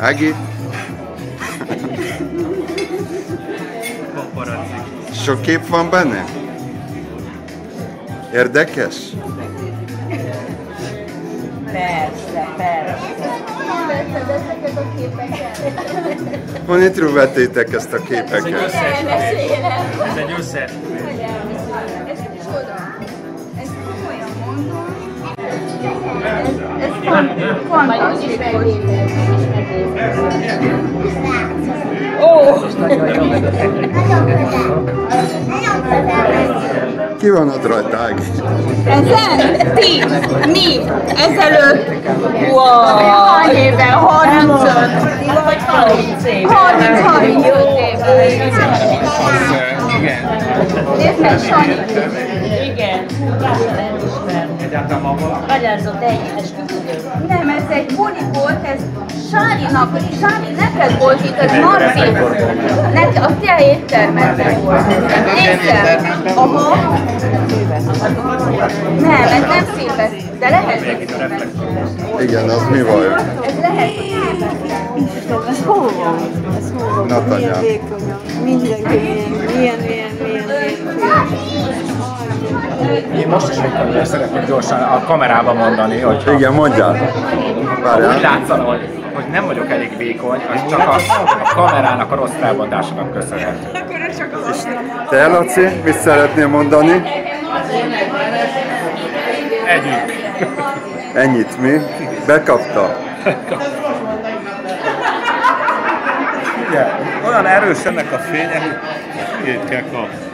Ági? Sok kép van benne? Érdekes? Persze, persze. Ezeket a képeket. Honnan vettétek ezt a képeket? Ez egy össze. Ez csoda. Ezt komolyan mondom. Ez fantasztikus. Ó! Ki van ott rajta, Ági? Ezen? Ti? Mi? Ezelőtt? Wow! Hány éven? 35. Vagy 30 év. 35 éven. Igen. Nézd meg, Sanyi. Igen. Magyarzott együttes küzdő. Nem, ez egy buli volt, ez Sárinak, Sári neked volt itt, ez Marci. A te éttermedben volt. Nézd. Aha. Nem, ez nem szilveszter, de lehet, hogy szilveszter. Igen, az mi vajon? Ez lehet, hogy szilveszter. Ez hol van? Ez hol van? Natanyám. Milyen vékonyan. Mindenki milyen. Én most is még szeretnék gyorsan a kamerába mondani, hogy Igen, mondjál. úgy Várjál. látszana, hogy nem vagyok elég vékony, az csak a kamerának a rossz felmondásának köszönhető. Te, Laci, mit szeretnél mondani? Együtt. Ennyit mi? Bekapta. Ugye, olyan erős ennek a fénye, hogy itt kell kapni.